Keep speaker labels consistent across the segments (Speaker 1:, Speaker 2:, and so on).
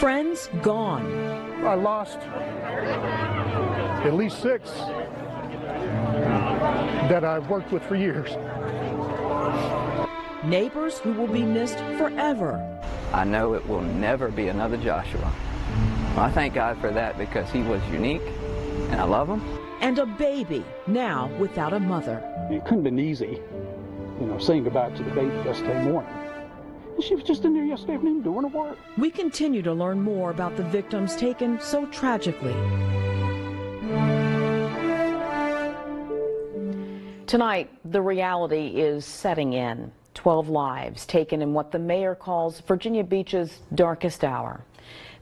Speaker 1: Friends gone.
Speaker 2: I lost at least 6 that I've worked with for years.
Speaker 1: Neighbors who will be missed forever.
Speaker 3: I know it will never be another Joshua. I thank God for that because he was unique and I love him.
Speaker 1: And a baby now without a mother.
Speaker 4: It couldn't have been easy, saying goodbye to the baby yesterday morning. And she was just in there yesterday afternoon doing her work.
Speaker 1: We continue to learn more about the victims taken so tragically. Tonight, the reality is setting in. 12 lives taken in what the mayor calls Virginia Beach's darkest hour.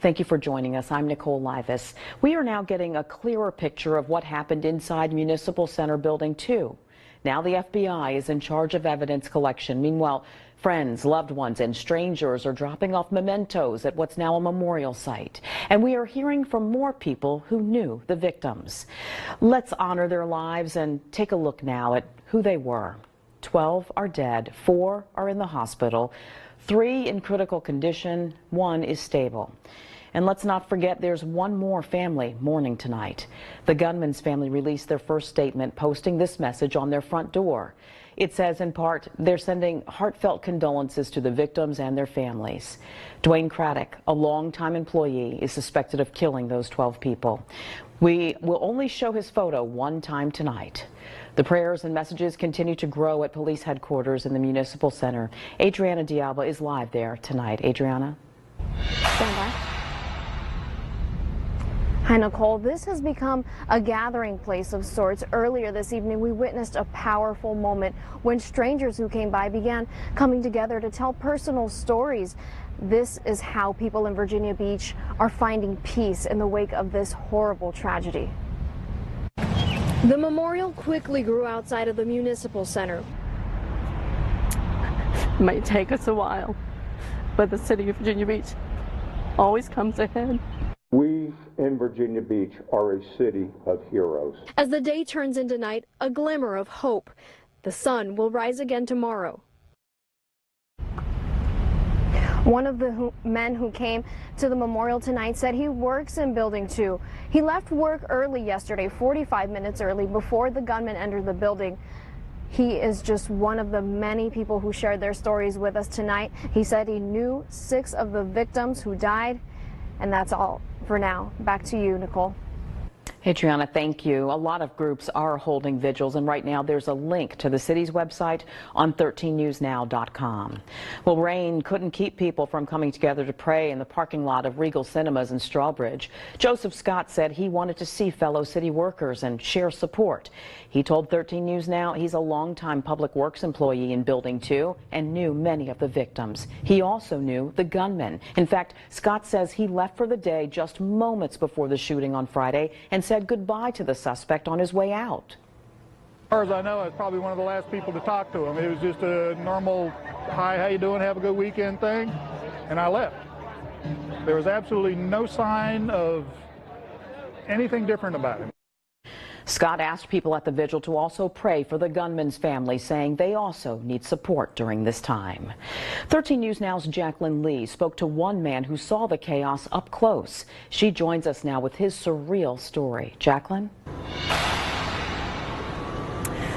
Speaker 1: Thank you for joining us. I'm Nicole Livas. We are now getting a clearer picture of what happened inside Municipal Center Building 2. Now the FBI is in charge of evidence collection. Meanwhile, friends, loved ones, and strangers are dropping off mementos at what's now a memorial site. And we are hearing from more people who knew the victims. Let's honor their lives and take a look now at who they were. 12 are dead, 4 are in the hospital, 3 in critical condition, 1 is stable. And let's not forget there's one more family mourning tonight. The gunman's family released their first statement, posting this message on their front door. It says, in part, they're sending heartfelt condolences to the victims and their families. Dwayne Craddock, a longtime employee, is suspected of killing those 12 people. We will only show his photo one time tonight. The prayers and messages continue to grow at police headquarters in the Municipal Center. Adriana Dialba is live there tonight. Adriana?
Speaker 5: Stand by. Hi, Nicole. This has become a gathering place of sorts. Earlier this evening, we witnessed a powerful moment when strangers who came by began coming together to tell personal stories. This is how people in Virginia Beach are finding peace in the wake of this horrible tragedy. The memorial quickly grew outside of the Municipal Center.
Speaker 6: It may take us a while, but the city of Virginia Beach always comes ahead.
Speaker 7: We in Virginia Beach are a city of heroes.
Speaker 5: As the day turns into night, a glimmer of hope. The sun will rise again tomorrow. One of the men who came to the memorial tonight said he works in Building 2. He left work early yesterday, 45 minutes early, before the gunman entered the building. He is just one of the many people who shared their stories with us tonight. He said he knew 6 of the victims who died, and that's all for now. Back to you, Nicole.
Speaker 1: Adriana, thank you. A lot of groups are holding vigils, and right now there's a link to the city's website on 13newsnow.com. Well, rain couldn't keep people from coming together to pray in the parking lot of Regal Cinemas in Strawbridge. Joseph Scott said he wanted to see fellow city workers and share support. He told 13 News Now he's a longtime public works employee in Building 2 and knew many of the victims. He also knew the gunman. In fact, Scott says he left for the day just moments before the shooting on Friday and said goodbye to the suspect on his way out.
Speaker 2: As far as I know, I was probably one of the last people to talk to him. It was just a normal, hi, how you doing, have a good weekend thing, and I left. There was absolutely no sign of anything different about him.
Speaker 1: Scott asked people at the vigil to also pray for the gunman's family, saying they also need support during this time. 13 News Now's Jacqueline Lee spoke to one man who saw the chaos up close. She joins us now with his surreal story. Jacqueline?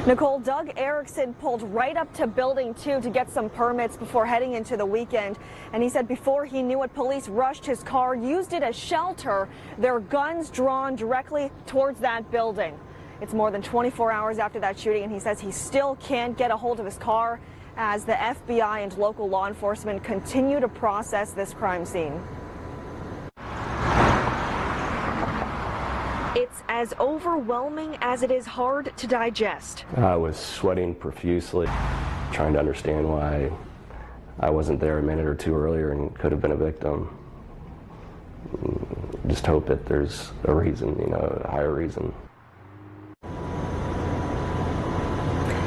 Speaker 8: Nicole, Doug Erickson pulled right up to Building 2 to get some permits before heading into the weekend. And he said before he knew it, police rushed his car, used it as shelter, their guns drawn directly towards that building. It's more than 24 hours after that shooting, and he says he still can't get a hold of his car as the FBI and local law enforcement continue to process this crime scene. It's as overwhelming as it is hard to digest.
Speaker 9: I was sweating profusely, trying to understand why I wasn't there a minute or two earlier and could have been a victim. Just hope that there's a reason, a higher reason.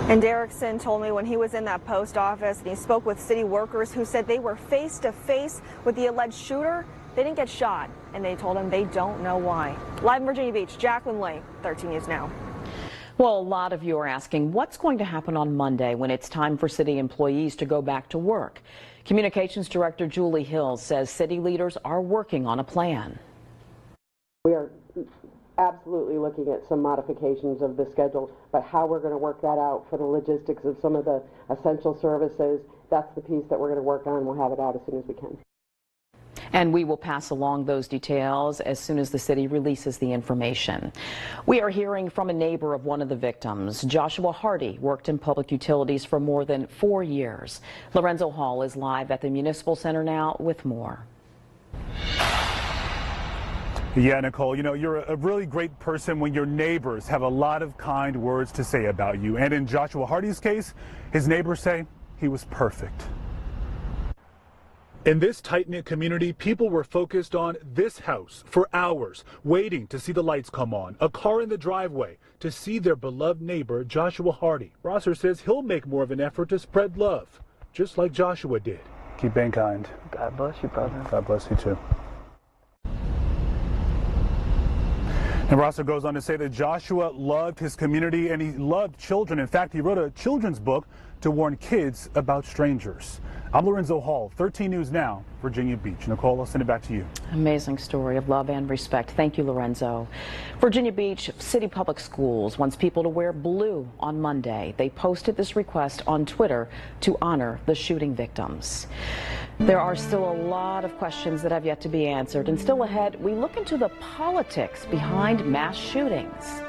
Speaker 8: And Erickson told me when he was in that post office and he spoke with city workers who said they were face to face with the alleged shooter, they didn't get shot, and they told him they don't know why. Live in Virginia Beach, Jacqueline Lee, 13 News Now.
Speaker 1: Well, a lot of you are asking what's going to happen on Monday when it's time for city employees to go back to work. Communications Director Julie Hill says city leaders are working on a plan.
Speaker 10: We are absolutely looking at some modifications of the schedule, but how we're going to work that out for the logistics of some of the essential services, that's the piece that we're going to work on. We'll have it out as soon as we can.
Speaker 1: And we will pass along those details as soon as the city releases the information. We are hearing from a neighbor of one of the victims. Joshua Hardy worked in public utilities for more than 4 years. Lorenzo Hall is live at the Municipal Center now with more.
Speaker 11: Yeah, Nicole, you know, you're a really great person when your neighbors have a lot of kind words to say about you. And in Joshua Hardy's case, his neighbors say he was perfect. In this tight-knit community, people were focused on this house for hours, waiting to see the lights come on, a car in the driveway, to see their beloved neighbor, Joshua Hardy. Rosser says he'll make more of an effort to spread love, just like Joshua did. Keep being kind.
Speaker 3: God bless you, brother.
Speaker 11: God bless you, too. And Rosser goes on to say that Joshua loved his community and he loved children. In fact, he wrote a children's book to warn kids about strangers. I'm Lorenzo Hall, 13 News Now, Virginia Beach. Nicole, I'll send it back to you.
Speaker 1: Amazing story of love and respect. Thank you, Lorenzo. Virginia Beach City Public Schools wants people to wear blue on Monday. They posted this request on Twitter to honor the shooting victims. There are still a lot of questions that have yet to be answered, and still ahead, we look into the politics behind mass shootings.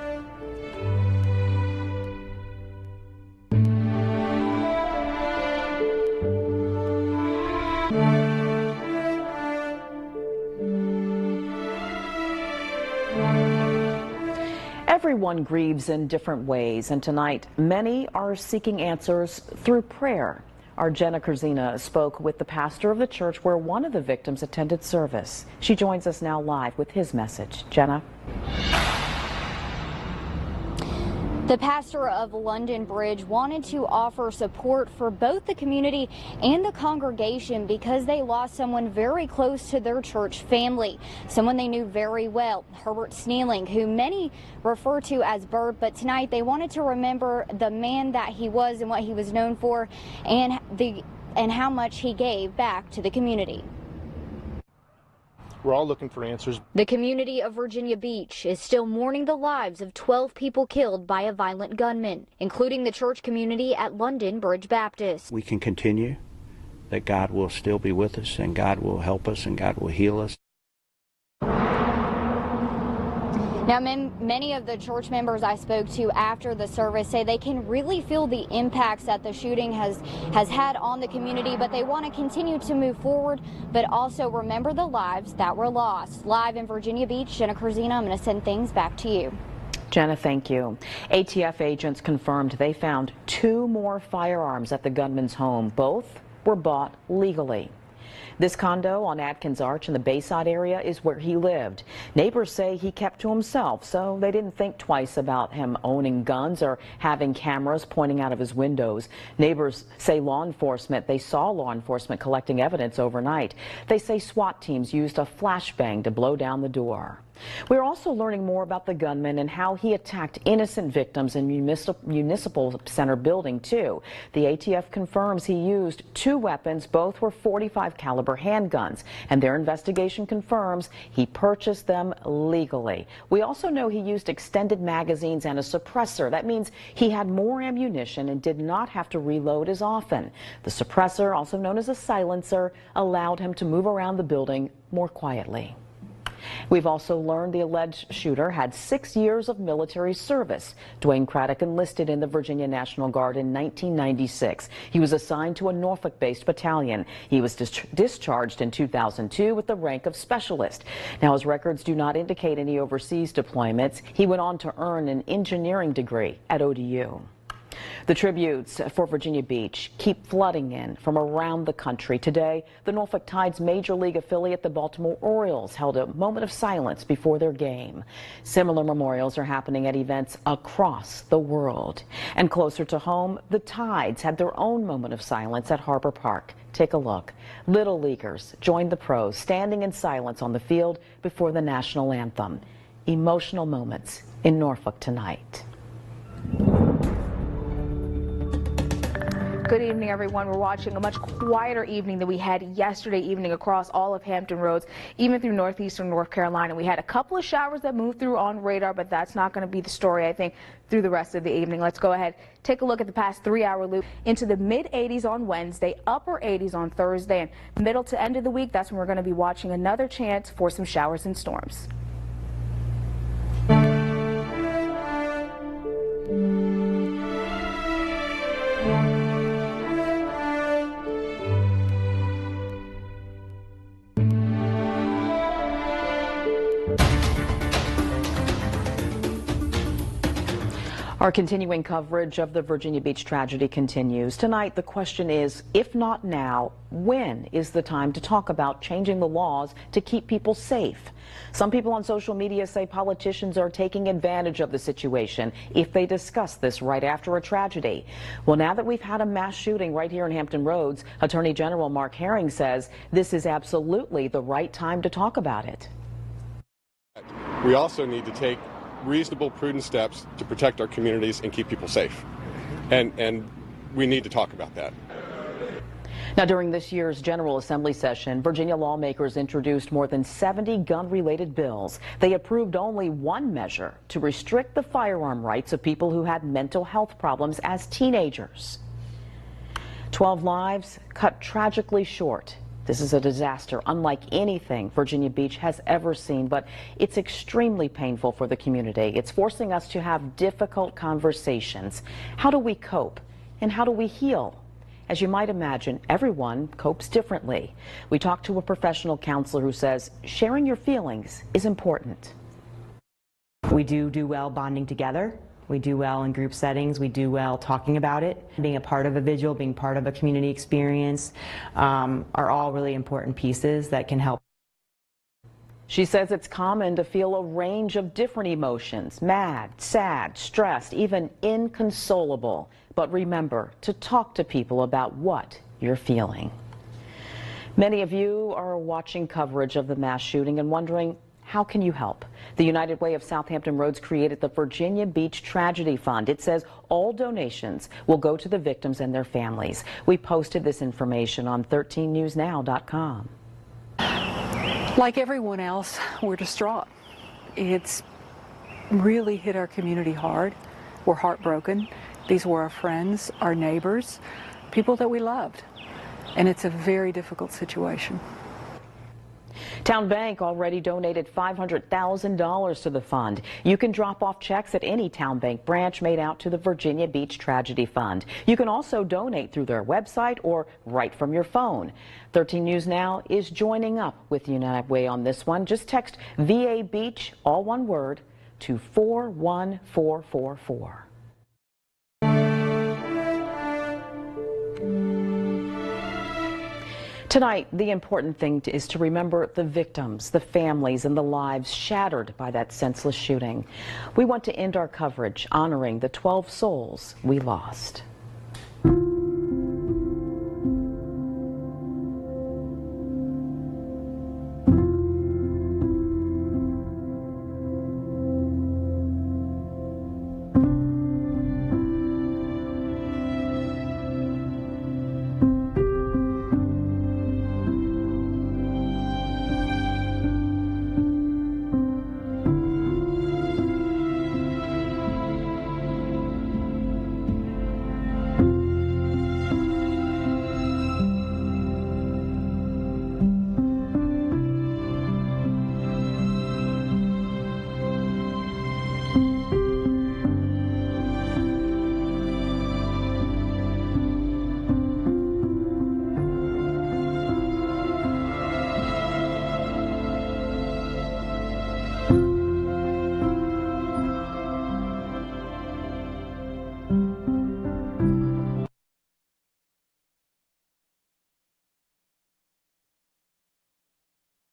Speaker 1: Everyone grieves in different ways, and tonight many are seeking answers through prayer. Our Jenna Kurzina spoke with the pastor of the church where one of the victims attended service. She joins us now live with his message. Jenna.
Speaker 12: The pastor of London Bridge wanted to offer support for both the community and the congregation because they lost someone very close to their church family, someone they knew very well, Herbert Sneeling, who many refer to as Bird, but tonight they wanted to remember the man that he was and what he was known for and how much he gave back to the community.
Speaker 13: We're all looking for answers.
Speaker 12: The community of Virginia Beach is still mourning the lives of 12 people killed by a violent gunman, including the church community at London Bridge Baptist.
Speaker 14: We can continue, that God will still be with us, and God will help us, and God will heal us.
Speaker 12: Now, many of the church members I spoke to after the service say they can really feel the impacts that the shooting has had on the community, but they want to continue to move forward, but also remember the lives that were lost. Live in Virginia Beach, Jenna Kurzina, I'm going to send things back to you.
Speaker 1: Jenna, thank you. ATF agents confirmed they found 2 more firearms at the gunman's home. Both were bought legally. This condo on Atkins Arch in the Bayside area is where he lived. Neighbors say he kept to himself, so they didn't think twice about him owning guns or having cameras pointing out of his windows. Neighbors say they saw law enforcement collecting evidence overnight. They say SWAT teams used a flashbang to blow down the door. We're also learning more about the gunman and how he attacked innocent victims in Municipal Center building, too. The ATF confirms he used 2 weapons. Both were .45 caliber handguns, and their investigation confirms he purchased them legally. We also know he used extended magazines and a suppressor. That means he had more ammunition and did not have to reload as often. The suppressor, also known as a silencer, allowed him to move around the building more quietly. We've also learned the alleged shooter had 6 years of military service. Dwayne Craddock enlisted in the Virginia National Guard in 1996. He was assigned to a Norfolk-based battalion. He was discharged in 2002 with the rank of specialist. Now, his records do not indicate any overseas deployments. He went on to earn an engineering degree at ODU. The tributes for Virginia Beach keep flooding in from around the country. Today, the Norfolk Tides Major League affiliate, the Baltimore Orioles, held a moment of silence before their game. Similar memorials are happening at events across the world. And closer to home, the Tides had their own moment of silence at Harbor Park. Take a look. Little leaguers joined the pros, standing in silence on the field before the national anthem. Emotional moments in Norfolk tonight.
Speaker 13: Good evening, everyone. We're watching a much quieter evening than we had yesterday evening across all of Hampton Roads, even through northeastern North Carolina. We had a couple of showers that moved through on radar, but that's not going to be the story, I think, through the rest of the evening. Let's go ahead, take a look at the past 3-hour loop. Into the mid-80s on Wednesday, upper 80s on Thursday, and middle to end of the week, that's when we're going to be watching another chance for some showers and storms.
Speaker 1: Our continuing coverage of the Virginia Beach tragedy continues. Tonight, the question is, if not now, when is the time to talk about changing the laws to keep people safe? Some people on social media say politicians are taking advantage of the situation if they discuss this right after a tragedy. Well, now that we've had a mass shooting right here in Hampton Roads, Attorney General Mark Herring says this is absolutely the right time to talk about it.
Speaker 15: We also need to take reasonable, prudent steps to protect our communities and keep people safe. And we need to talk about that.
Speaker 1: Now, during this year's General Assembly session, Virginia lawmakers introduced more than 70 gun-related bills. They approved only one measure to restrict the firearm rights of people who had mental health problems as teenagers. 12 lives cut tragically short. This is a disaster unlike anything Virginia Beach has ever seen, but it's extremely painful for the community. It's forcing us to have difficult conversations. How do we cope and how do we heal? As you might imagine, everyone copes differently. We talked to a professional counselor who says sharing your feelings is important.
Speaker 16: We do well bonding together. We do well in group settings. We do well talking about it. Being a part of a vigil, being part of a community experience are all really important pieces that can help.
Speaker 1: She says it's common to feel a range of different emotions: mad, sad, stressed, even inconsolable. But remember to talk to people about what you're feeling. Many of you are watching coverage of the mass shooting and wondering, how can you help? The United Way of Southampton Roads created the Virginia Beach Tragedy Fund. It says all donations will go to the victims and their families. We posted this information on 13newsnow.com.
Speaker 17: Like everyone else, we're distraught. It's really hit our community hard. We're heartbroken. These were our friends, our neighbors, people that we loved. And it's a very difficult situation.
Speaker 1: Town Bank already donated $500,000 to the fund. You can drop off checks at any Town Bank branch made out to the Virginia Beach Tragedy Fund. You can also donate through their website or right from your phone. 13 News Now is joining up with United Way on this one. Just text VA Beach, all one word, to 41444. Tonight, the important thing is to remember the victims, the families, and the lives shattered by that senseless shooting. We want to end our coverage honoring the 12 souls we lost.